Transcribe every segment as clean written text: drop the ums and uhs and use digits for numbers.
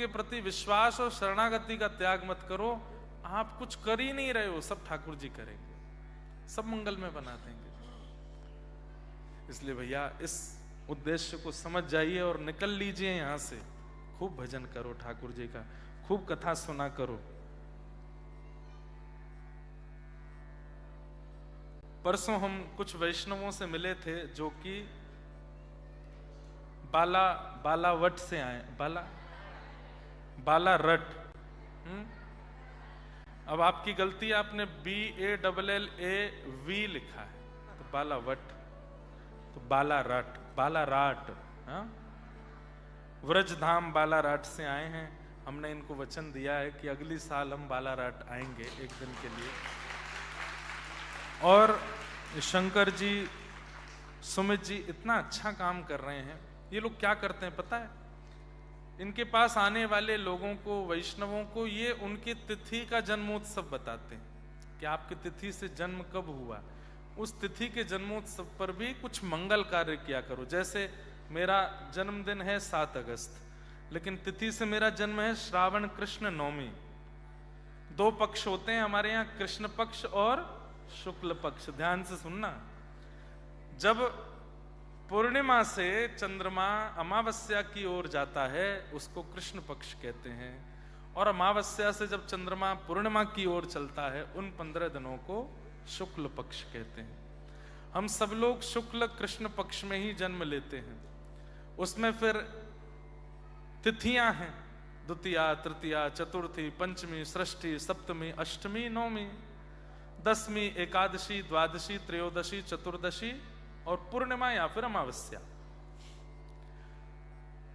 उनके प्रति विश्वास और शरणागति का त्याग मत करो। आप कुछ कर ही नहीं रहे हो, सब ठाकुर जी करेंगे, सब मंगल में बना देंगे। इसलिए भैया इस उद्देश्य को समझ जाइए और निकल लीजिए यहां से। खूब भजन करो ठाकुर जी का, खूब कथा सुना करो। परसों हम कुछ वैष्णवों से मिले थे जो कि बालावट से आए, बालारट। अब आपकी गलती, आपने BALLAV लिखा है, तो बालावट, तो बालाराट। हाँ, व्रजधाम बालाराट से आए हैं। हमने इनको वचन दिया है कि अगली साल हम बालाराट आएंगे एक दिन के लिए। और शंकर जी, सुमित जी इतना अच्छा काम कर रहे हैं। ये लोग क्या करते हैं पता है? इनके पास आने वाले लोगों को, वैष्णवों को, ये उनकी तिथि का जन्मोत्सव बताते हैं कि आपकी तिथि से जन्म कब हुआ। उस तिथि के जन्मोत्सव पर भी कुछ मंगल कार्य किया करो। जैसे मेरा जन्मदिन है 7 अगस्त, लेकिन तिथि से मेरा जन्म है श्रावण कृष्ण नवमी। 2 पक्ष होते हैं हमारे यहाँ, कृष्ण पक्ष और शुक्ल पक्ष। ध्यान से सुनना। जब पूर्णिमा से चंद्रमा अमावस्या की ओर जाता है उसको कृष्ण पक्ष कहते हैं, और अमावस्या से जब चंद्रमा पूर्णिमा की ओर चलता है उन 15 दिनों को शुक्ल पक्ष कहते हैं। हम सब लोग शुक्ल कृष्ण पक्ष में ही जन्म लेते हैं। उसमें फिर तिथियां हैं, द्वितीया, तृतीया, चतुर्थी, पंचमी, षष्ठी, सप्तमी, अष्टमी, नवमी, दसवीं, एकादशी, द्वादशी, त्रयोदशी, चतुर्दशी और पूर्णिमा या फिर अमावस्या।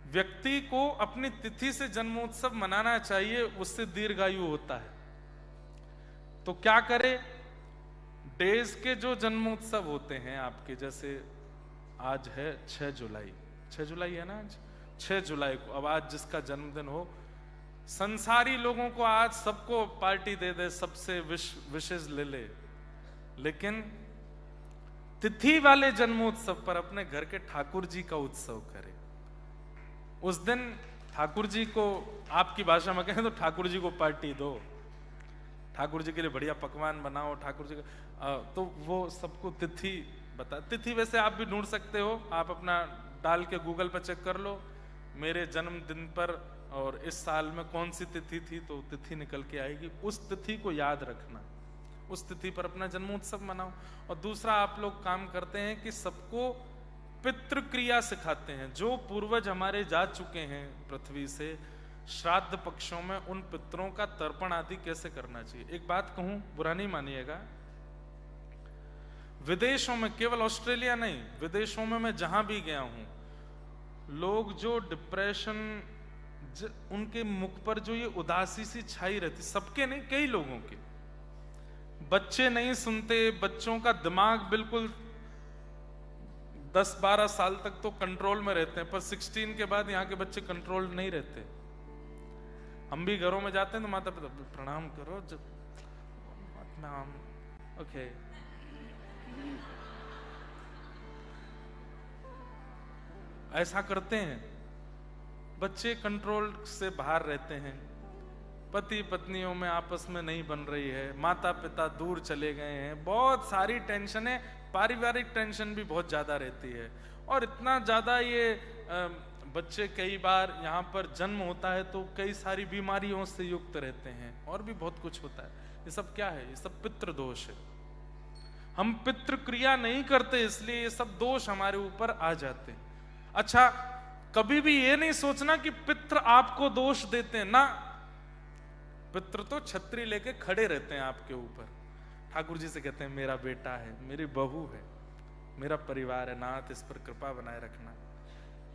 व्यक्ति को अपनी तिथि से जन्मोत्सव मनाना चाहिए, उससे दीर्घायु होता है। तो क्या करे? डेज के जो जन्मोत्सव होते हैं आपके, जैसे आज है 6 जुलाई, 6 जुलाई है ना आज, 6 जुलाई को, अब आज जिसका जन्मदिन हो, संसारी लोगों को आज सबको पार्टी दे दे, सबसे विशेष ले ले, लेकिन तिथि वाले जन्मोत्सव पर अपने घर के ठाकुर जी का उत्सव करे। उस दिन ठाकुर जी को, आपकी भाषा में कहें तो ठाकुर जी को पार्टी दो, ठाकुर जी के लिए बढ़िया पकवान बनाओ, ठाकुर जी का, तो वो सबको तिथि बता। तिथि वैसे आप भी ढूंढ सकते हो, आप अपना डाल के गूगल पर चेक कर लो मेरे जन्मदिन पर और इस साल में कौन सी तिथि थी, तो तिथि निकल के आएगी। उस तिथि को याद रखना, उस तिथि पर अपना जन्मोत्सव मनाओ। और दूसरा आप लोग काम करते हैं कि सबको पितृ क्रिया सिखाते हैं। जो पूर्वज हमारे जा चुके हैं पृथ्वी से, श्राद्ध पक्षों में उन पितरों का तर्पण आदि कैसे करना चाहिए। एक बात कहूं, बुरा नहीं मानिएगा, विदेशों में, केवल ऑस्ट्रेलिया नहीं, विदेशों में मैं जहां भी गया हूं, लोग जो डिप्रेशन, उनके मुख पर जो ये उदासी सी छाई रहती, सबके नहीं, कई लोगों के। बच्चे नहीं सुनते, बच्चों का दिमाग बिल्कुल 10-12 साल तक तो कंट्रोल में रहते हैं, पर 16 के बाद यहाँ के बच्चे कंट्रोल नहीं रहते। हम भी घरों में जाते हैं तो माता पिता प्रणाम करो, ओके, ऐसा करते हैं। बच्चे कंट्रोल से बाहर रहते हैं, पति पत्नियों में आपस में नहीं बन रही है, माता पिता दूर चले गए हैं, बहुत सारी टेंशनें, पारिवारिक टेंशन भी बहुत ज्यादा रहती है। और इतना ज्यादा ये बच्चे, कई बार यहाँ पर जन्म होता है तो कई सारी बीमारियों से युक्त रहते हैं, और भी बहुत कुछ होता है। ये सब क्या है? ये सब पितृ दोष है। हम पितृ क्रिया नहीं करते, इसलिए ये सब दोष हमारे ऊपर आ जाते हैं। अच्छा, कभी भी ये नहीं सोचना कि पितृ आपको दोष देते हैं ना, पितृ तो छतरी लेके खड़े रहते हैं आपके ऊपर। ठाकुर जी से कहते हैं मेरा बेटा है, मेरी बहू है, मेरा परिवार है, नाथ इस पर कृपा बनाए रखना।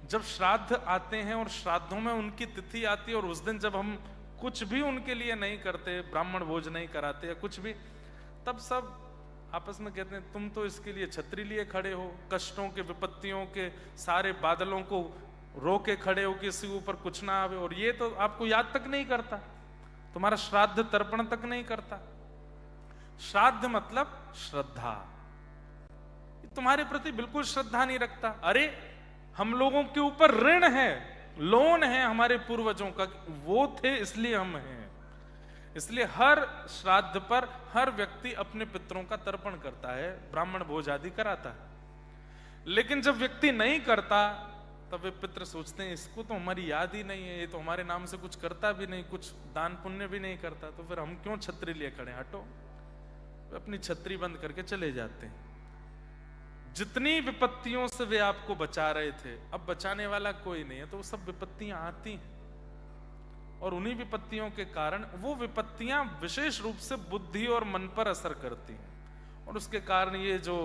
जब श्राद्ध आते हैं और श्राद्धों में उनकी तिथि आती है, और उस दिन जब हम कुछ भी उनके लिए नहीं करते, ब्राह्मण भोज नहीं कराते या कुछ भी, तब सब आपस में कहते हैं तुम तो इसके लिए छतरी लिए खड़े हो, कष्टों के, विपत्तियों के सारे बादलों को रोके खड़े हो कि इसके ऊपर कुछ ना आवे, और ये तो आपको याद तक नहीं करता, तुम्हारा श्राद्ध तर्पण तक नहीं करता। श्राद्ध मतलब श्रद्धा, तुम्हारे प्रति बिल्कुल श्रद्धा नहीं रखता। अरे हम लोगों के ऊपर ऋण है, लोन है हमारे पूर्वजों का, वो थे इसलिए हम हैं। इसलिए हर श्राद्ध पर हर व्यक्ति अपने पितरों का तर्पण करता है, ब्राह्मण भोज आदि कराता है। लेकिन जब व्यक्ति नहीं करता तब वे पितर सोचते हैं इसको तो हमारी याद ही नहीं है, ये तो हमारे नाम से कुछ करता भी नहीं, कुछ दान पुण्य भी नहीं करता, तो फिर हम क्यों छतरी लिए खड़े, हटो। अपनी छतरी बंद करके चले जाते हैं। जितनी विपत्तियों से वे आपको बचा रहे थे, अब बचाने वाला कोई नहीं है, तो वो सब विपत्तियां आती हैं और उन्हीं विपत्तियों के कारण वो विपत्तियां विशेष रूप से बुद्धि और मन पर असर करती हैं और उसके कारण ये जो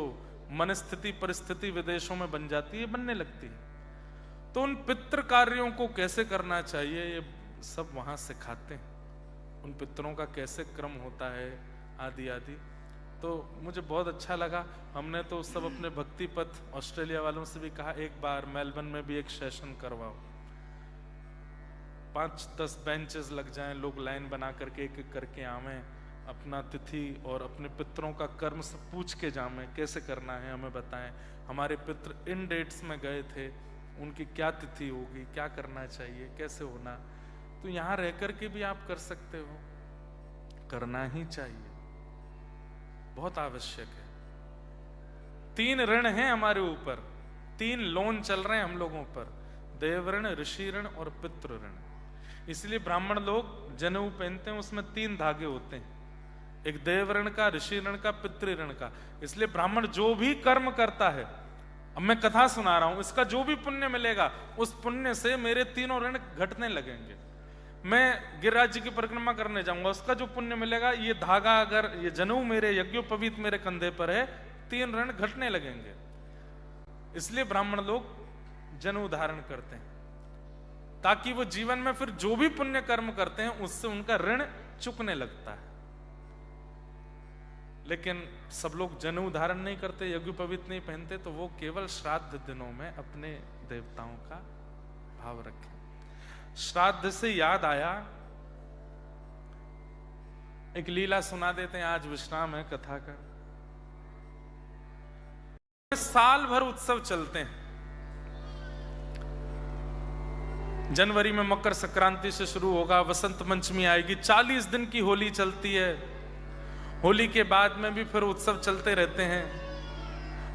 मनस्थिति परिस्थिति विदेशों में बन जाती है, बनने लगती है। तो उन पितृ कार्यों को कैसे करना चाहिए ये सब वहां सिखाते हैं, उन पितरों का कैसे क्रम होता है आदि आदि। तो मुझे बहुत अच्छा लगा। हमने तो सब अपने भक्ति पथ ऑस्ट्रेलिया वालों से भी कहा एक बार मेलबर्न में भी एक सेशन करवाओ, 5-10 बेंचेस लग जाएं, लोग लाइन बना करके एक एक करके आवें, अपना तिथि और अपने पितरों का कर्म सब पूछ के जावें, कैसे करना है हमें बताएं, हमारे पितर इन डेट्स में गए थे, उनकी क्या तिथि होगी, क्या करना चाहिए, कैसे होना। तो यहाँ रह करके भी आप कर सकते हो, करना ही चाहिए, बहुत आवश्यक है। 3 ऋण हैं हमारे ऊपर, 3 लोन चल रहे हैं हम लोगों पर, देव ऋण, ऋषि ऋण और पितृ ऋण। इसलिए ब्राह्मण लोग जनेऊ पहनते हैं, उसमें 3 धागे होते हैं, एक देव ऋण का, ऋषि ऋण का, पितृ ऋण का। इसलिए ब्राह्मण जो भी कर्म करता है, अब मैं कथा सुना रहा हूं, इसका जो भी पुण्य मिलेगा उस पुण्य से मेरे 3 ऋण घटने लगेंगे। मैं गिरिराज जी की परिक्रमा करने जाऊंगा, उसका जो पुण्य मिलेगा, ये धागा अगर ये जनेऊ मेरे यज्ञोपवीत मेरे कंधे पर है, 3 ऋण घटने लगेंगे। इसलिए ब्राह्मण लोग जनेऊ धारण करते हैं ताकि वो जीवन में फिर जो भी पुण्य कर्म करते हैं उससे उनका ऋण चुकने लगता है। लेकिन सब लोग जनेऊ धारण नहीं करते, यज्ञोपवीत नहीं पहनते, तो वो केवल श्राद्ध दिनों में अपने देवताओं का भाव रखें। श्राद्ध से याद आया, एक लीला सुना देते हैं, आज विश्राम है कथा का। साल भर उत्सव चलते हैं। जनवरी में मकर संक्रांति से शुरू होगा, वसंत पंचमी आएगी, 40 दिन की होली चलती है। होली के बाद में भी फिर उत्सव चलते रहते हैं।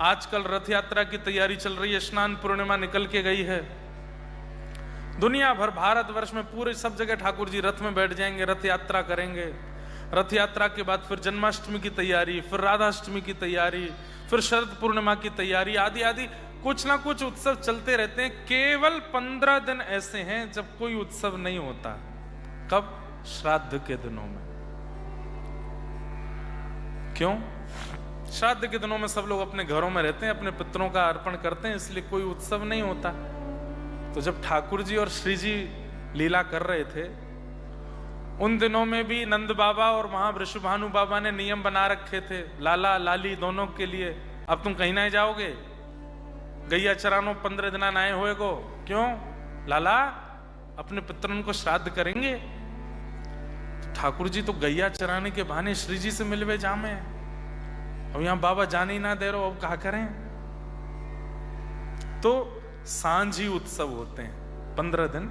आजकल रथ यात्रा की तैयारी चल रही है, स्नान पूर्णिमा निकल के गई है। दुनिया भर, भारतवर्ष में पूरे सब जगह ठाकुर जी रथ में बैठ जाएंगे, रथ यात्रा करेंगे। रथ यात्रा के बाद फिर जन्माष्टमी की तैयारी, फिर राधाष्टमी की तैयारी, फिर शरद पूर्णिमा की तैयारी, आदि आदि कुछ ना कुछ उत्सव चलते रहते हैं। केवल 15 दिन ऐसे हैं जब कोई उत्सव नहीं होता। कब? श्राद्ध के दिनों में। क्यों? श्राद्ध के दिनों में सब लोग अपने घरों में रहते हैं, अपने पितरों का अर्पण करते हैं, इसलिए कोई उत्सव नहीं होता। तो जब ठाकुर जी और श्री जी लीला कर रहे थे, उन दिनों में भी नंद बाबा और वहां वृषभानु बाबा ने नियम बना रखे थे, लाला लाली दोनों के लिए, अब तुम कहीं नहीं जाओगे, गैया चरानो 15 दिन आए हुए को। क्यों? लाला अपने पितरों को श्राद्ध करेंगे। तो ठाकुर जी तो गैया चराने के बहाने श्री जी से मिलवे जामे, अब यहां बाबा जाने ही ना दे रहे, अब क्या करें। तो सांझी उत्सव होते हैं 15 दिन।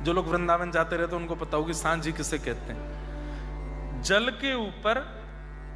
जो लोग वृंदावन जाते रहते उनको पता होगी सांझी किसे कहते हैं। जल के ऊपर,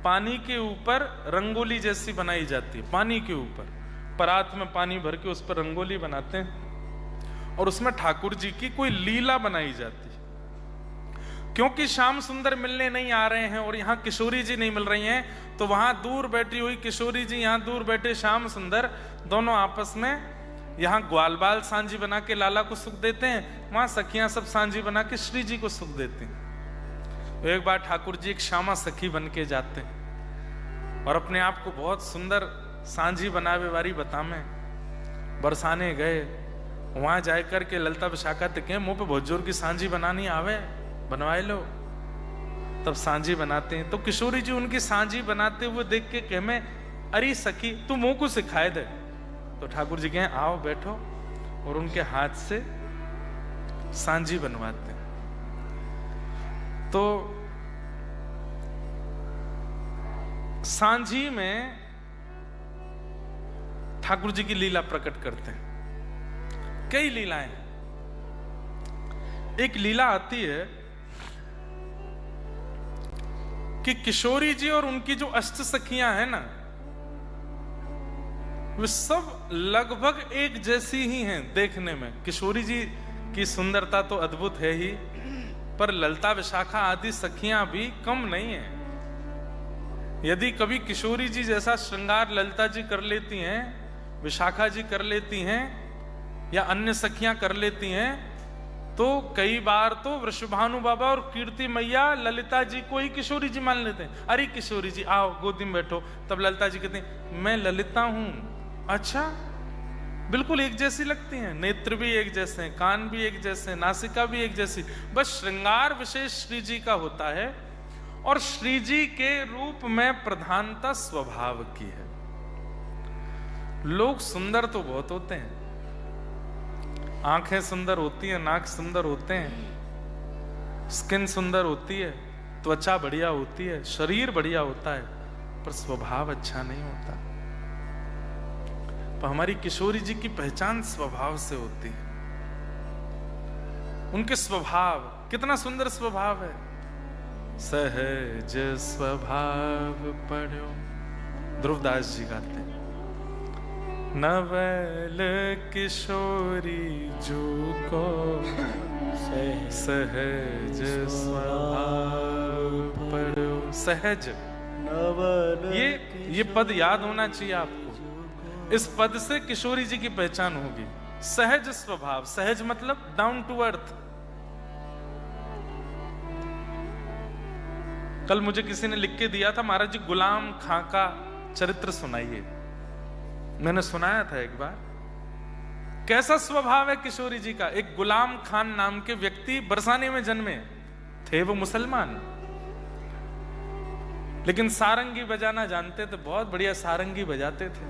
पानी के ऊपर रंगोली जैसी बनाई जाती है, पानी के ऊपर परात में पानी भर के उस पर रंगोली बनाते हैं और उसमें ठाकुर जी की कोई लीला बनाई जाती है। क्योंकि श्याम सुंदर मिलने नहीं आ रहे हैं और यहाँ किशोरी जी नहीं मिल रही हैं, तो वहां दूर बैठी हुई किशोरी जी, यहाँ दूर बैठे श्याम सुंदर, दोनों आपस में यहाँ ग्वाल बाल सांझी बना के लाला को सुख देते हैं, वहां सखियां सब सांझी बना के श्री जी को सुख देते हैं। तो एक बार ठाकुर जी एक श्यामा सखी बन के जाते हैं और अपने आप को बहुत सुंदर सांझी बनावे वारी बतामे। बरसाने गए, वहां जाकर के ललता विशाखा तक मुंह पे बहुत जोर की सांझी बनानी आवे, बनवाए लो। तब सांझी बनाते हैं, तो किशोरी जी उनकी सांझी बनाते हुए देख के कहे, मैं अरे सखी तू मुंह को सिखाए दे। तो ठाकुर जी कहें आओ बैठो, और उनके हाथ से सांझी बनवाते हैं। तो सांझी में ठाकुर जी की लीला प्रकट करते हैं। कई लीलाएं, एक लीला आती है कि किशोरी जी और उनकी जो अष्ट सखियां हैं ना, वे सब लगभग एक जैसी ही हैं देखने में। किशोरी जी की सुंदरता तो अद्भुत है ही, पर ललिता विशाखा आदि सखियां भी कम नहीं है। यदि कभी किशोरी जी जैसा श्रृंगार ललिता जी कर लेती हैं, विशाखा जी कर लेती हैं, या अन्य सखियां कर लेती हैं, तो कई बार तो वृषभानु बाबा और कीर्ति मैया ललिता जी को ही किशोरी जी मान लेते हैं। अरे किशोरी जी आओ गोदी में बैठो, तब ललिता जी कहती हैं मैं ललिता हूं। अच्छा, बिल्कुल एक जैसी लगती हैं, नेत्र भी एक जैसे हैं, कान भी एक जैसे हैं, नासिका भी एक जैसी, बस श्रृंगार विशेष श्री जी का होता है। और श्री जी के रूप में प्रधानता स्वभाव की है। लोग सुंदर तो बहुत होते हैं, आंखें सुंदर होती हैं, नाक सुंदर होते हैं, स्किन सुंदर होती है, त्वचा बढ़िया होती है, शरीर बढ़िया होता है, पर स्वभाव अच्छा नहीं होता। पर हमारी किशोरी जी की पहचान स्वभाव से होती है। उनके स्वभाव, कितना सुंदर स्वभाव है। सहज स्वभाव पढ़ो, ध्रुवदास जी गाते हैं, नवल किशोरी जू को सहज स्वभाव पढ़ो। सहज, ये पद याद होना चाहिए आपको। इस पद से किशोरी जी की पहचान होगी। सहज स्वभाव, सहज मतलब डाउन टू अर्थ। कल मुझे किसी ने लिख के दिया था, महाराज जी गुलाम खां का चरित्र सुनाइए। मैंने सुनाया था एक बार। कैसा स्वभाव है किशोरी जी का। एक गुलाम खान नाम के व्यक्ति बरसाने में जन्मे थे, वो मुसलमान, लेकिन सारंगी बजाना जानते थे, बहुत बढ़िया सारंगी बजाते थे।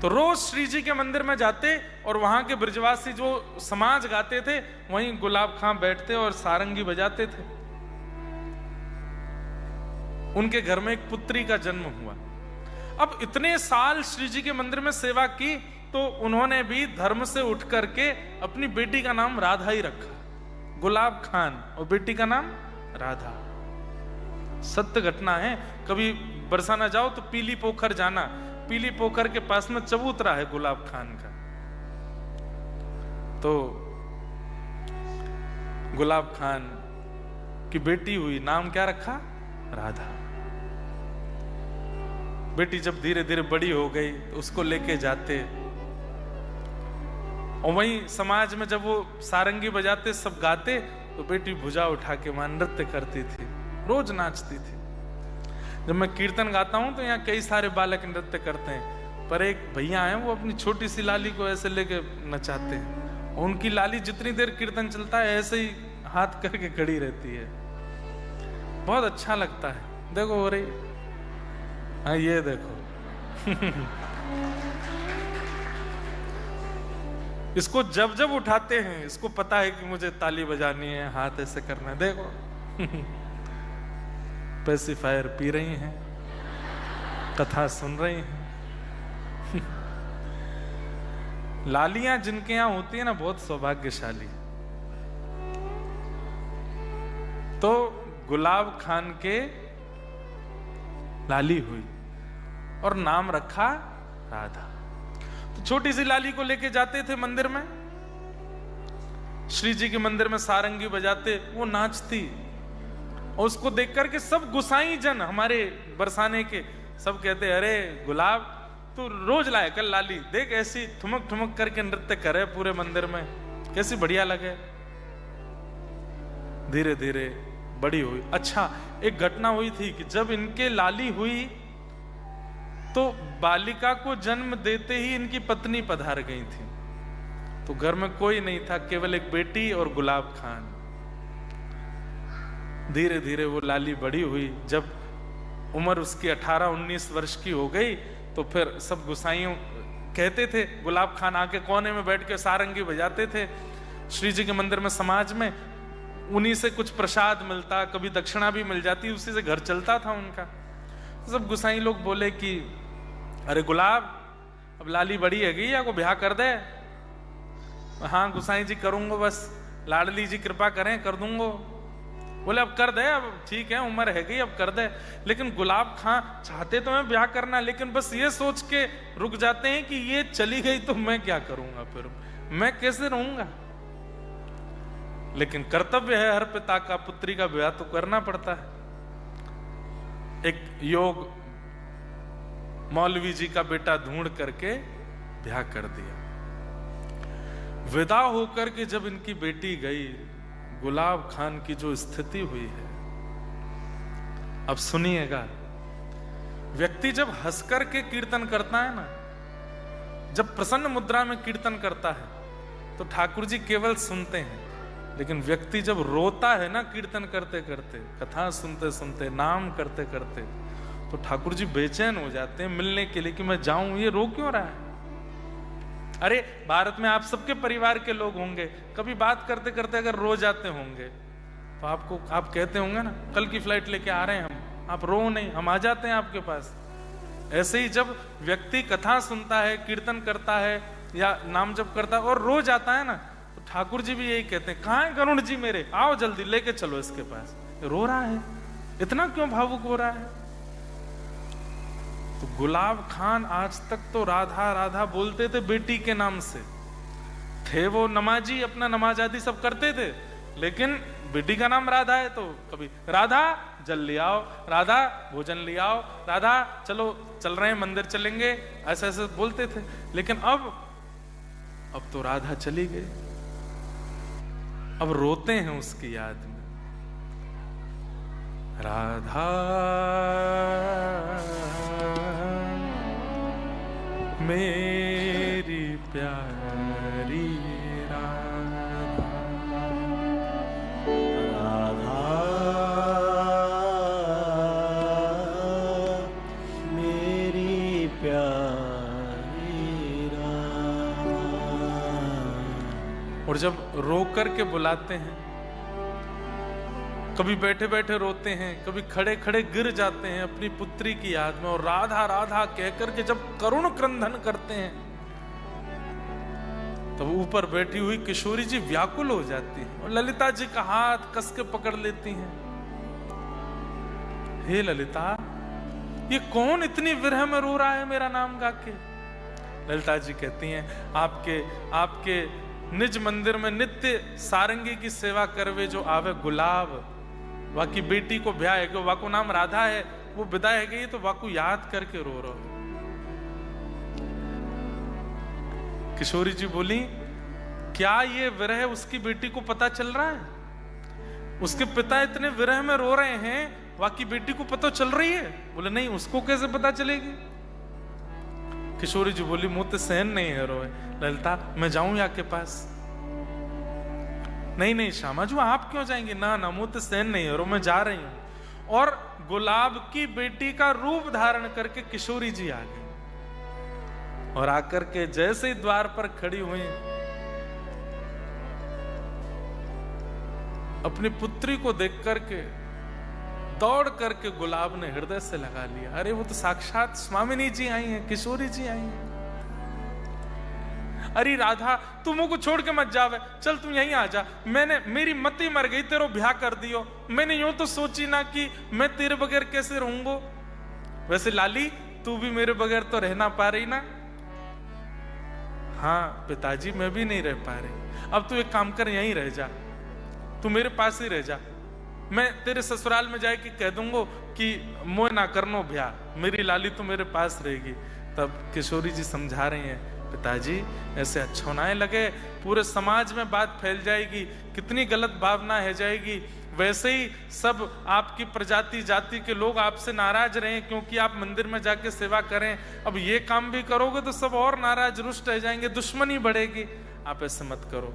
तो रोज श्री जी के मंदिर में जाते और वहां के ब्रजवासी जो समाज गाते थे, वहीं गुलाब खां बैठते और सारंगी बजाते थे। उनके घर में एक पुत्री का जन्म हुआ। अब इतने साल श्री जी के मंदिर में सेवा की, तो उन्होंने भी धर्म से उठ करके अपनी बेटी का नाम राधा ही रखा, गुलाब खान, और बेटी का नाम राधा। सत्य घटना है। कभी बरसाना जाओ तो पीली पोखर जाना, पीली पोखर के पास में चबूतरा है गुलाब खान का। तो गुलाब खान की बेटी हुई, नाम क्या रखा? राधा। बेटी जब धीरे धीरे बड़ी हो गई तो उसको लेके जाते, और वहीं समाज में जब वो सारंगी बजाते, सब गाते, तो बेटी भुजा उठा के वहां नृत्य करती थी, रोज नाचती थी। जब मैं कीर्तन गाता हूं तो यहाँ कई सारे बालक नृत्य करते हैं, पर एक भैया हैं वो अपनी छोटी सी लाली को ऐसे लेके नचाते हैं, और उनकी लाली जितनी देर कीर्तन चलता है ऐसे ही हाथ करके खड़ी रहती है। बहुत अच्छा लगता है। देखो हो रही, हाँ ये देखो इसको जब जब उठाते हैं, इसको पता है कि मुझे ताली बजानी है, हाथ ऐसे करना है। देखो पेसिफायर पी रही हैं, कथा सुन रही हैं। लालियां जिनके यहां होती है ना, बहुत सौभाग्यशाली। तो गुलाब खान के लाली हुई और नाम रखा राधा। तो छोटी सी लाली को लेके जाते थे मंदिर में, श्री जी के मंदिर में सारंगी बजाते, वो नाचती, और उसको देख करके सब गुसाई जन हमारे बरसाने के सब कहते, अरे गुलाब तू रोज लाए कल लाली, देख ऐसी ठुमक ठुमक करके नृत्य करे पूरे मंदिर में, कैसी बढ़िया लगे। धीरे धीरे बड़ी हुई। अच्छा, एक घटना हुई थी कि जब इनके लाली हुई तो बालिका को जन्म देते ही इनकी पत्नी पधार गई थी। तो घर में कोई नहीं था, केवल एक बेटी और गुलाब खान। धीरे धीरे वो लाली बड़ी हुई। जब उम्र उसकी 18-19 वर्ष की हो गई तो फिर सब गुसाइयों कहते थे, गुलाब खान आके कोने में बैठ के सारंगी बजाते थे श्री जी के मंदिर में, समाज में। उन्हीं से कुछ प्रसाद मिलता, कभी दक्षिणा भी मिल जाती, उसी से घर चलता था उनका। सब गुसाई लोग बोले कि अरे गुलाब, अब लाली बड़ी है गई या को ब्याह कर दे। हाँ गुसाई जी करूंगा, बस लाडली जी कृपा करें, कर दूंगा। बोले अब कर दे, अब ठीक है उम्र है गई, अब कर दे। लेकिन गुलाब खां चाहते तो मैं ब्याह करना, लेकिन बस ये सोच के रुक जाते हैं कि ये चली गई तो मैं क्या करूंगा, फिर मैं कैसे रहूंगा। लेकिन कर्तव्य है हर पिता का, पुत्री का ब्याह तो करना पड़ता है। एक योग मौलवी जी का बेटा ढूंढ करके ब्याह कर दिया। विदा होकर के जब इनकी बेटी गई, गुलाब खान की जो स्थिति हुई है, अब सुनिएगा। व्यक्ति जब हंस करके कीर्तन करता है ना, जब प्रसन्न मुद्रा में कीर्तन करता है, तो ठाकुर जी केवल सुनते हैं। लेकिन व्यक्ति जब रोता है ना कीर्तन करते करते, कथा सुनते सुनते, नाम करते करते, तो ठाकुर जी बेचैन हो जाते हैं मिलने के लिए कि मैं जाऊं, ये रो क्यों रहा है। अरे भारत में आप सबके परिवार के लोग होंगे, कभी बात करते करते अगर रो जाते होंगे तो आप कहते होंगे ना, कल की फ्लाइट लेके आ रहे हैं हम, आप रो नहीं, हम आ जाते हैं आपके पास। ऐसे ही जब व्यक्ति कथा सुनता है, कीर्तन करता है या नाम जप करता है और रो जाता है ना, तो ठाकुर जी भी यही कहते हैं, कहाँ है गरुण जी मेरे, आओ जल्दी लेके चलो इसके पास, रो रहा है, इतना क्यों भावुक हो रहा है। तो गुलाब खान आज तक तो राधा राधा बोलते थे बेटी के नाम से, थे वो नमाजी, अपना नमाज आदि सब करते थे, लेकिन बेटी का नाम राधा है तो कभी राधा जल ले आओ, राधा भोजन ले आओ, राधा चलो चल रहे हैं मंदिर चलेंगे, ऐसे ऐसे बोलते थे। लेकिन अब तो राधा चली गई, अब रोते हैं उसकी याद में। राधा मेरी प्यारी राधा, मेरी प्यारी राधा। और जब रो करके बुलाते हैं, कभी बैठे बैठे रोते हैं, कभी खड़े खड़े गिर जाते हैं अपनी पुत्री की याद में, और राधा राधा कहकर के जब करुण क्रंदन करते हैं, तब ऊपर बैठी हुई किशोरी जी व्याकुल हो जाती है और ललिता जी का हाथ कस के पकड़ लेती हैं। हे ललिता, ये कौन इतनी विरह में रो रहा है मेरा नाम गा के। ललिता जी कहती हैं, आपके निज मंदिर में नित्य सारंगी की सेवा करवे जो आवे गुलाब, वाकी बेटी को ब्याह है, कि वाको नाम राधा है, वो विदा है गई, तो वाको याद करके रो रहा। किशोरी जी बोली, क्या ये विरह उसकी बेटी को पता चल रहा है? उसके पिता इतने विरह में रो रहे हैं, वाकी बेटी को पता चल रही है? बोले नहीं, उसको कैसे पता चलेगी। किशोरी जी बोली, मुझे सहन नहीं है रोए। ललिता, मैं जाऊं या के पास? नहीं श्यामा जी, आप क्यों जाएंगे? ना मुझे सहन नहीं है रो, मैं जा रही हूं। और गुलाब की बेटी का रूप धारण करके किशोरी जी आ गई, और आकर के जैसे ही द्वार पर खड़ी हुई, अपनी पुत्री को देख करके दौड़ करके गुलाब ने हृदय से लगा लिया। अरे वो तो साक्षात स्वामिनी जी आई हैं, किशोरी जी आई हैं। अरे राधा, तू मुझको छोड़ के मत जावे, चल तू यहीं आ जा। मेरी मती मर गई, तेरो ब्याह कर दियो। मैंने यूं तो सोची ना कि मैं तेरे बगैर कैसे रहूंगो। वैसे लाली, तू भी मेरे बगैर तो रह ना पा रही ना? हाँ पिताजी, मैं भी नहीं रह पा रही। अब तू एक काम कर, यहीं रह जा, तू मेरे पास ही रह जा। मैं तेरे ससुराल में जाके कह दूंगा कि मोह ना करनो ब्याह, मेरी लाली तो मेरे पास रहेगी। तब किशोरी जी समझा रही हैं, पिताजी ऐसे अच्छा ना लगे, पूरे समाज में बात फैल जाएगी, कितनी गलत भावना है जाएगी। वैसे ही सब आपकी प्रजाति जाति के लोग आपसे नाराज रहे क्योंकि आप मंदिर में जाके सेवा करें। अब ये काम भी करोगे तो सब और नाराज रुष्ट रह जाएंगे, दुश्मनी बढ़ेगी। आप ऐसे मत करो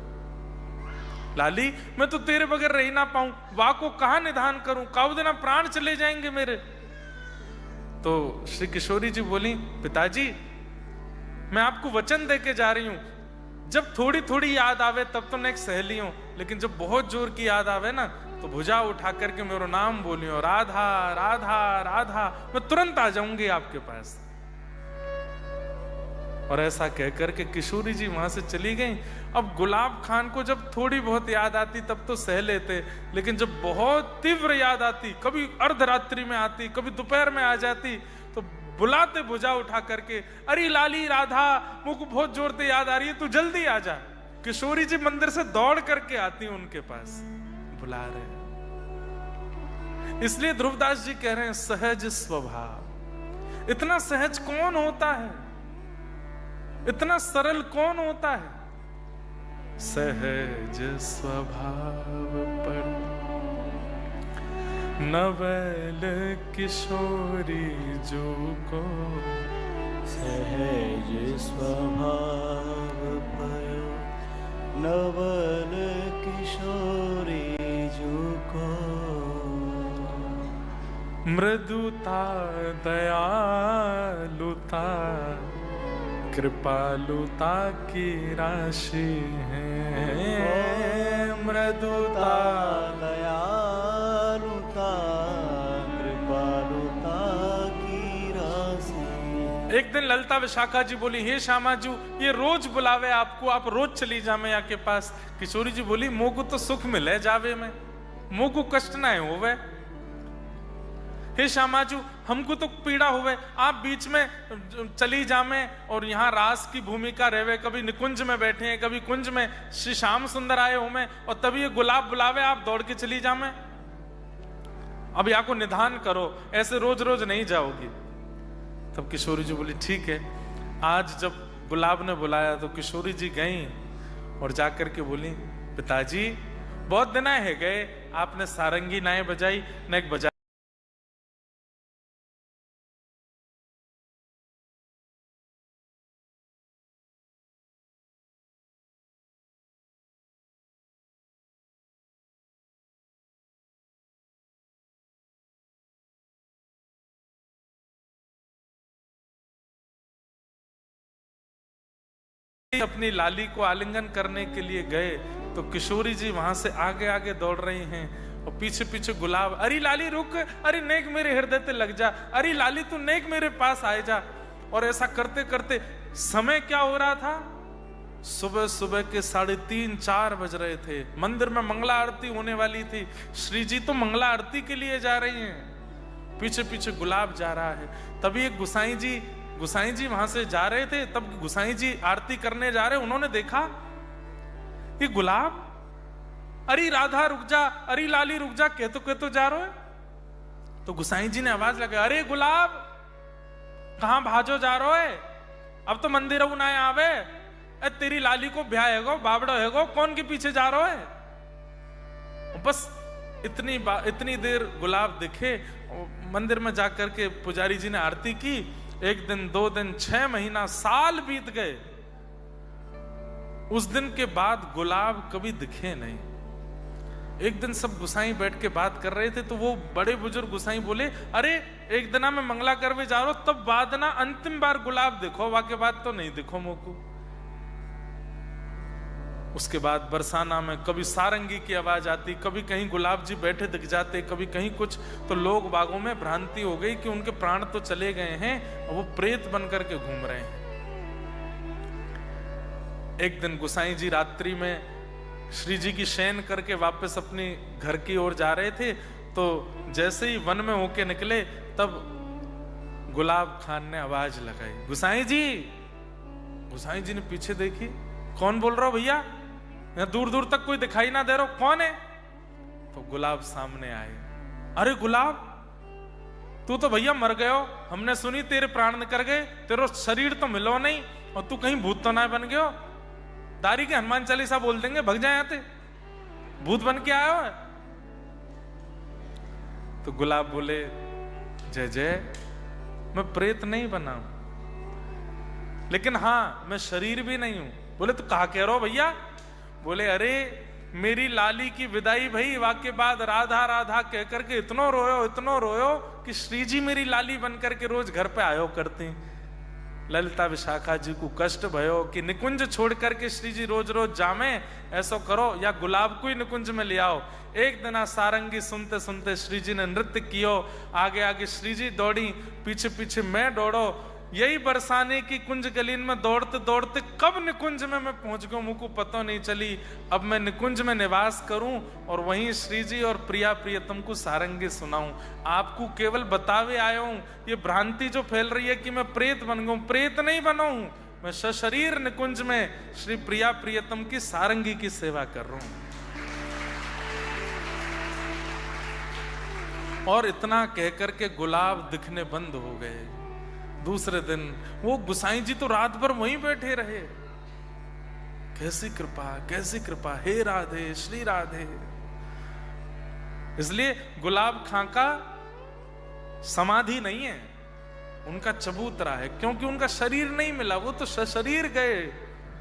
लाली, मैं तो तेरे बगैर रह ना पाऊं, वाह को कहां निधान करूं, काऊ देना प्राण चले जाएंगे मेरे। तो श्री किशोरी जी बोली, पिताजी मैं आपको वचन देके जा रही हूं, जब थोड़ी थोड़ी याद आवे तब तो मैं एक सहेली हूं, लेकिन जब बहुत जोर की याद आवे ना तो भुजा उठा करके मेरा नाम बोलियो, राधा राधा राधा, मैं तुरंत आ जाऊंगी आपके पास। और ऐसा कहकर के किशोरी जी वहां से चली गई। अब गुलाब खान को जब थोड़ी बहुत याद आती तब तो सह लेते, लेकिन जब बहुत तीव्र याद आती, कभी अर्धरात्रि में आती, कभी दोपहर में आ जाती, तो बुलाते भुजा उठा करके, अरे लाली राधा, मुझको बहुत जोर से याद आ रही है, तू जल्दी आ जा। किशोरी जी मंदिर से दौड़ करके आती उनके पास, बुला रहे। इसलिए ध्रुवदास जी कह रहे हैं सहज स्वभाव। इतना सहज कौन होता है, इतना सरल कौन होता है? सहज स्वभाव पर नवल किशोरी जो को, सहज स्वभाव पर नवल किशोरी जो को, मृदुता दयालुता कृपालुता की राशि है। मृदुता दयालुता कृपालुता की राशि। एक दिन ललिता विशाखा जी बोली, हे श्यामा जी, ये रोज बुलावे आपको, आप रोज चली जा मैया के पास। किशोरी जी बोली, मोह को तो सुख मिले जावे में, मोह को कष्ट ना होवे। हे श्यामाजू, हमको तो पीड़ा हुए, आप बीच में चली जामे और यहाँ रास की भूमिका रहवे, कभी निकुंज में बैठे हैं, कभी कुंज में, श्री श्याम सुंदर आए हो में, और तभी ये गुलाब बुलावे, आप दौड़ के चली जामे। अब यहाँ को निधान करो, ऐसे रोज रोज नहीं जाओगी। तब किशोरी जी बोली, ठीक है। आज जब गुलाब ने बुलाया तो किशोरी जी गई और जाकर के बोली, पिताजी बहुत दिन है गए, आपने सारंगी नाए बजाई न एक बजा। अपनी लाली को आलिंगन करने के लिए गए तो किशोरी जी वहां से आगे आगे दौड़ रही हैं और पीछे पीछे गुलाब, अरे लाली रुक, अरे नेक मेरे हृदय पे लग जा, अरे लाली तू नेक मेरे पास आए जा। और ऐसा करते करते समय क्या हो रहा था, सुबह सुबह के 3:30-4 बज रहे थे। मंदिर में मंगला आरती होने वाली थी। श्री जी तो मंगला आरती के लिए जा रही हैं, पीछे पीछे गुलाब जा रहा है। तभी एक गुसाई जी वहां से जा रहे थे, तब गुसाई जी आरती करने जा रहे, उन्होंने देखा ये गुलाब, अरे राधा रुक जा, अरे लाली रुक जा, कहतो जा रहे हो। तो गुसाई जी ने आवाज लगाई, अरे गुलाब कहां भाजो जा रहे है, अब तो मंदिर ना आवे, तेरी लाली को ब्याह हैगो, बाबड़ो हैगो, कौन के पीछे जा रहे है। बस इतनी देर गुलाब दिखे, मंदिर में जाकर के पुजारी जी ने आरती की। 1 दिन 2 दिन 6 महीना साल बीत गए। उस दिन के बाद गुलाब कभी दिखे नहीं। एक दिन सब गुसाई बैठ के बात कर रहे थे तो वो बड़े बुजुर्ग गुसाई बोले, अरे एक दिना में मंगला करवे जा रहा हो, तब बाद ना अंतिम बार गुलाब दिखो, वाके बाद तो नहीं दिखो मोको। उसके बाद बरसाना में कभी सारंगी की आवाज आती, कभी कहीं गुलाब जी बैठे दिख जाते, कभी कहीं कुछ, तो लोग बागों में भ्रांति हो गई कि उनके प्राण तो चले गए हैं और वो प्रेत बनकर के घूम रहे हैं। एक दिन गुसाई जी रात्रि में श्री जी की शयन करके वापस अपनी घर की ओर जा रहे थे, तो जैसे ही वन में होके निकले तब गुलाब खान ने आवाज लगाई, गुसाई जी। गुसाई जी ने पीछे देखी, कौन बोल रहा हो भैया, यहाँ दूर दूर तक कोई दिखाई ना दे रहा, कौन है। तो गुलाब सामने आए, अरे गुलाब तू तो भैया मर गयो, हमने सुनी तेरे प्राण निकल गए, तेरा शरीर तो मिलो नहीं, और तू कहीं भूत तो ना बन गयो, दारी के हनुमान चालीसा बोल देंगे भग जाए आते, भूत बन के आयो है। तो गुलाब बोले, जय जय, मैं प्रेत नहीं बना, लेकिन हाँ मैं शरीर भी नहीं हूं। बोले तो कहा कह रहे हो भैया। बोले अरे मेरी लाली की विदाई भई, वाके बाद राधा राधा कह करके इतनो रोयो कि श्री जी मेरी लाली बन करके रोज घर पे आयो करती। ललिता विशाखा जी को कष्ट भयो कि निकुंज छोड़ करके श्री जी रोज रोज जामे, ऐसा करो या गुलाब को ही निकुंज में ले आओ। एक दिन सारंगी सुनते सुनते श्री जी ने नृत्य कियो, आगे आगे श्री जी दौड़ी, पीछे पीछे मैं दौड़ो। यही बरसाने की कुंज गलीन में दौड़ते दौड़ते कब निकुंज में मैं पहुंच गया मुझको पता नहीं चली। अब मैं निकुंज में निवास करूं और वहीं श्री जी और प्रिया प्रियतम को सारंगी सुनाऊं। आपको केवल बतावे आया हूं। ये भ्रांति जो फैल रही है कि मैं प्रेत बन गया, प्रेत नहीं बना हूं, मैं सशरीर निकुंज में श्री प्रिया प्रियतम की सारंगी की सेवा कर रहा हूं। और इतना कहकर के गुलाब दिखने बंद हो गए। दूसरे दिन वो गुसाई जी तो रात भर वहीं बैठे रहे। कैसी कृपा, हे राधे, श्री राधे। इसलिए गुलाब खां का समाधि नहीं है, उनका चबूतरा है, क्योंकि उनका शरीर नहीं मिला, वो तो सशरीर गए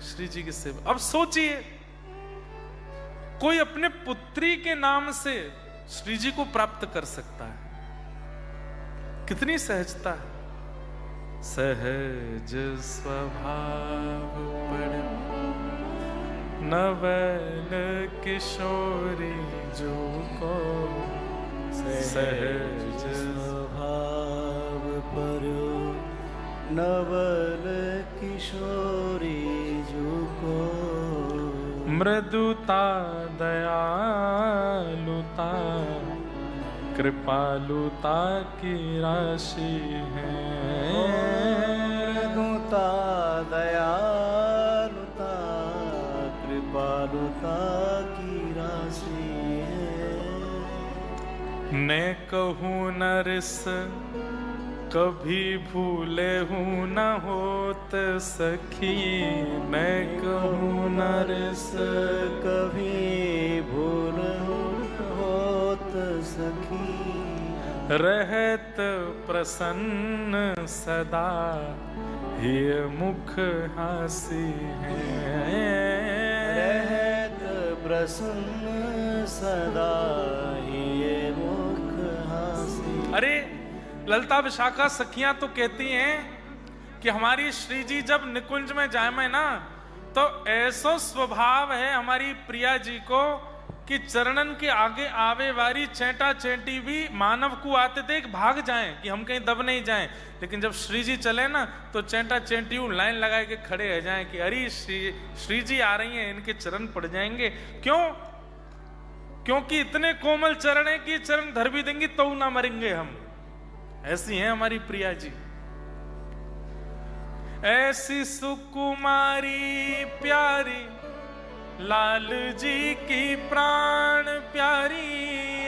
श्री जी की सेवा। अब सोचिए, कोई अपने पुत्री के नाम से श्री जी को प्राप्त कर सकता है, कितनी सहजता है। सहज स्वभाव पड़ नवल किशोरी जो को, सहज स्वभाव पर नवल किशोरी जो को, मृदुता दयालुता कृपालुता की राशि है। मृदुता दयालुता कृपालुता की राशि है। मैं कहूँ नरस कभी भूले हूँ न होत सखी, मैं कहूँ नरस कभी भूल होत सखी, रहत प्रसन्न सदा ही मुख हासी है। रहत प्रसन्न सदा ही मुख हासी। अरे ललता विशाखा सखियां तो कहती हैं कि हमारी श्री जी जब निकुंज में जाए ना, तो ऐसा स्वभाव है हमारी प्रिया जी को कि चरणन के आगे आवे वाली चेंटा चेंटी भी मानव को आते देख भाग जाएं कि हम कहीं दब नहीं जाएं। लेकिन जब श्री जी चले ना, तो चेंटा चेंटी लाइन लगा के खड़े रह जाएं कि अरे श्री जी आ रही हैं, इनके चरण पड़ जाएंगे। क्यों? क्योंकि इतने कोमल चरण है कि चरण धर भी देंगे तो ना मरेंगे हम। ऐसी हैं हमारी प्रिया जी। ऐसी सुकुमारी प्यारी लाल जी की प्राण प्यारी,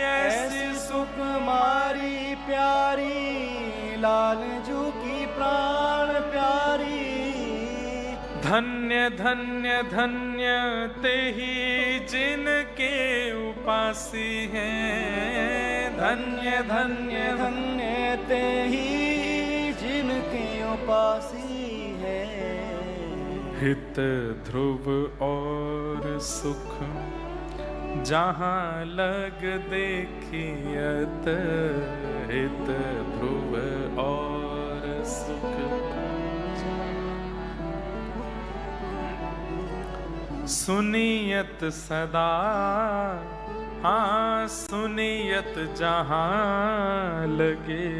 ऐसी सुकुमारी प्यारी लाल जू की प्राण प्यारी। धन्य धन्य धन्य ते ही जिनके उपासी हैं, धन्य धन्य धन्य ते ही जिनके उपासी है। हित ध्रुव और सुख जहाँ लग देखियत, हित ध्रुव और सुख सुनियत सदा, हाँ सुनियत जहाँ लगे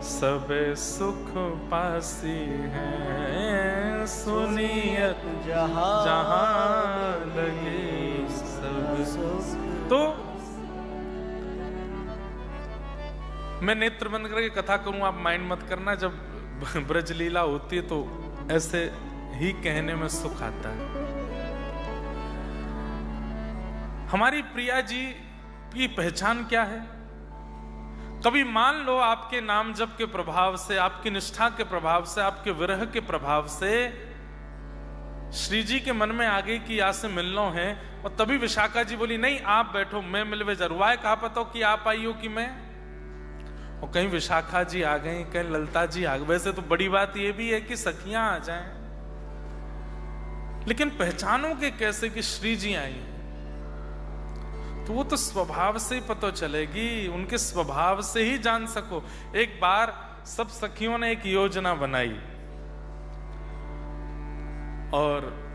सब सुख पासी है। सुनियत जहाँ लगे सब सुख। तो मैं नेत्र बंद करके कथा करूं, आप माइंड मत करना। जब ब्रजलीला होती है तो ऐसे ही कहने में सुख आता है। हमारी प्रिया जी की पहचान क्या है? कभी मान लो आपके नाम जप के प्रभाव से, आपकी निष्ठा के प्रभाव से, आपके विरह के प्रभाव से श्री जी के मन में आ गई कि यहाँ से मिलना है, और तभी विशाखा जी बोली नहीं आप बैठो, मैं मिलवे जरूर आए। कहा पता कि आप आई हो कि मैं? और कहीं विशाखा जी आ गई, कहीं ललता जी आ गई। वैसे तो बड़ी बात यह भी है कि सखियां आ जाएं, लेकिन पहचानोगे कैसे कि श्री जी आई हैं? तो वो तो स्वभाव से ही पता चलेगी, उनके स्वभाव से ही जान सको। एक बार सब सखियों ने एक योजना बनाई और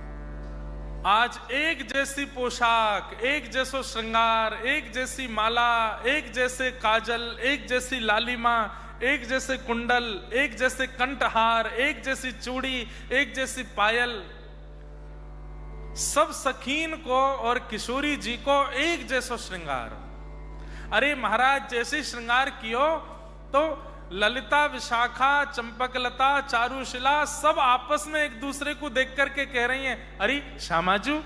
आज एक जैसी पोशाक, एक जैसो श्रृंगार, एक जैसी माला, एक जैसे काजल, एक जैसी लालिमा, एक जैसे कुंडल, एक जैसे कंठहार, एक जैसी चूड़ी, एक जैसी पायल, सब सखीन को और किशोरी जी को एक जैसा श्रृंगार। अरे महाराज जैसे श्रृंगार कियो तो ललिता, विशाखा, चंपकलता, चारुशिला सब आपस में एक दूसरे को देख करके कह रही हैं, अरे श्यामाजू।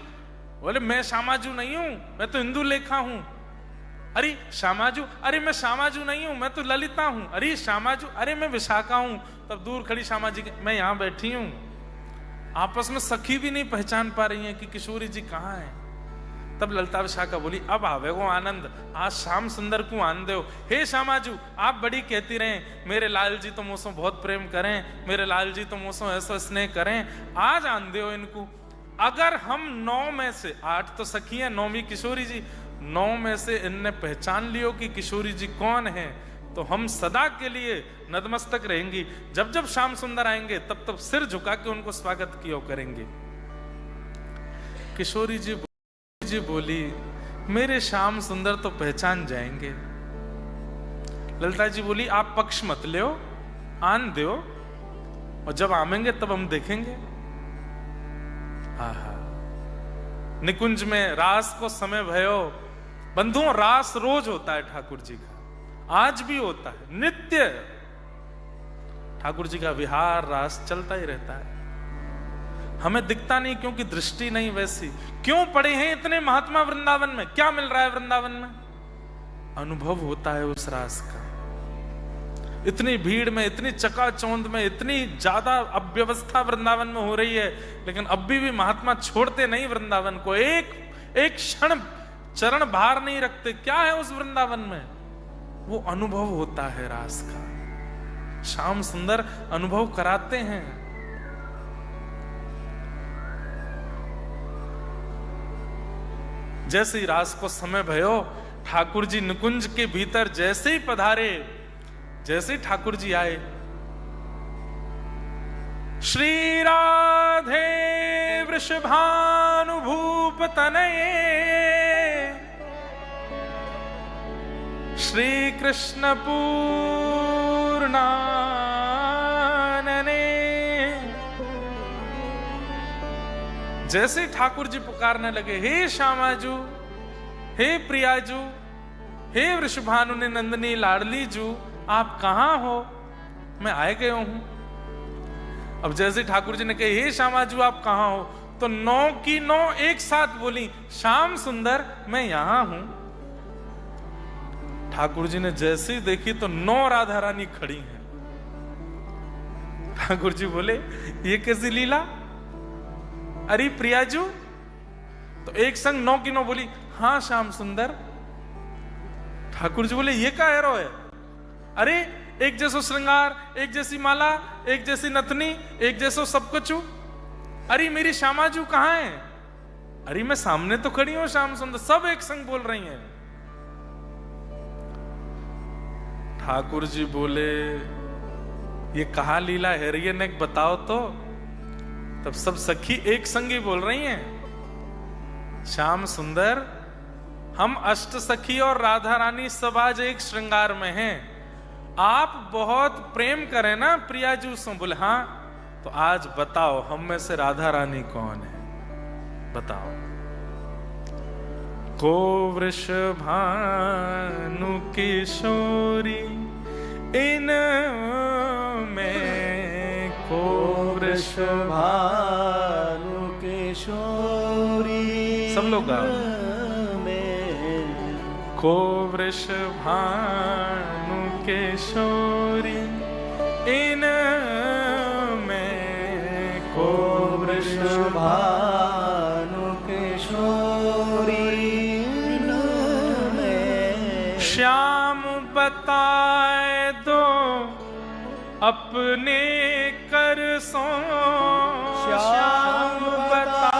बोले मैं श्यामाजू नहीं हूं, मैं तो इंदु लेखा हूं। अरे श्यामाजू, अरे मैं श्यामाजू नहीं हूं, मैं तो ललिता हूं। अरे श्यामाजू, अरे मैं विशाखा हूं। तब दूर खड़ी श्यामा जी, मैं यहां बैठी हूं। आपस में सखी भी नहीं पहचान पा रही हैं कि किशोरी जी कहां है। तब ललिता विशाखा बोली, अब आवे वो आनंद, आज श्याम सुंदर को आन दो। हे श्यामाजू, आप बड़ी कहती रहें मेरे लाल जी तो मुझसे बहुत प्रेम करें, मेरे लाल जी तो मुझसे ऐसा स्नेह करें, आज आन दो इनको। अगर हम 9 में से 8 तो सखी है, 9वीं किशोरी जी, 9 में से इनने पहचान लियो कि किशोरी जी कौन है, तो हम सदा के लिए नतमस्तक रहेंगी। जब जब श्याम सुंदर आएंगे तब तब सिर झुका के उनको स्वागत किया करेंगे। किशोरी जी बोली, मेरे श्याम सुंदर तो पहचान जाएंगे। ललिता जी बोली, आप पक्ष मत लो, आन दो, और जब आवेंगे तब हम देखेंगे। आहा, निकुंज में रास को समय भयो। बंधुओं, रास रोज होता है ठाकुर जी का, आज भी होता है, नित्य ठाकुर जी का विहार रास चलता ही रहता है। हमें दिखता नहीं क्योंकि दृष्टि नहीं वैसी। क्यों पड़े हैं इतने महात्मा वृंदावन में? क्या मिल रहा है वृंदावन में? अनुभव होता है उस रास का। इतनी भीड़ में, इतनी चकाचौंध में, इतनी ज्यादा अव्यवस्था वृंदावन में हो रही है, लेकिन अब भी महात्मा छोड़ते नहीं वृंदावन को। एक क्षण चरण भार नहीं रखते। क्या है उस वृंदावन में? वो अनुभव होता है रास का। श्याम सुंदर अनुभव कराते हैं। जैसे ही रास को समय भयो, ठाकुर जी निकुंज के भीतर जैसे ही पधारे, जैसे ही ठाकुर जी आए, श्री राधे वृषभानुभूप तनये, श्री कृष्ण पूर्णानने, जैसे ठाकुर जी पुकारने लगे, हे श्यामाजू, हे प्रियाजू, हे वृषभानु ने नंदनी लाडली जू, आप कहां हो? मैं आए गए हूं। अब जैसे ठाकुर जी ने कहे, हे श्यामाजू आप कहां हो, तो 9 की 9 एक साथ बोली, श्याम सुंदर मैं यहां हूं। ठाकुर जी ने जैसे ही देखी तो 9 राधा रानी खड़ी हैं। ठाकुर जी बोले, ये कैसी लीला? अरे प्रियाजू, तो एक संग 9 की 9 बोली, हाँ श्याम सुंदर। ठाकुर जी बोले, ये क्या एरो है? अरे एक जैसो श्रृंगार, एक जैसी माला, एक जैसी नथनी, एक जैसो सब कुछ। अरे मेरी श्यामाजू कहां है? अरे मैं सामने तो खड़ी हूं श्याम सुंदर। सब एक संग बोल रही हैं। ठाकुर जी बोले, ये कहा लीला है रे, ने बताओ तो। तब सब सखी एक संगी बोल रही हैं, श्याम सुंदर हम अष्ट सखी और राधा रानी सब आज एक श्रृंगार में हैं। आप बहुत प्रेम करें ना प्रियाजू से। बोले हाँ, तो आज बताओ हम में से राधा रानी कौन है? बताओ। को वृषभानु किशोरी इन में, को वृषभानु किशोरी सब लोग गाओ। को वृषभानु किशोरी इन में, को वृषभानु किशोरी इन में, श्याम बताए दो अपने कर सो, श्याम बताए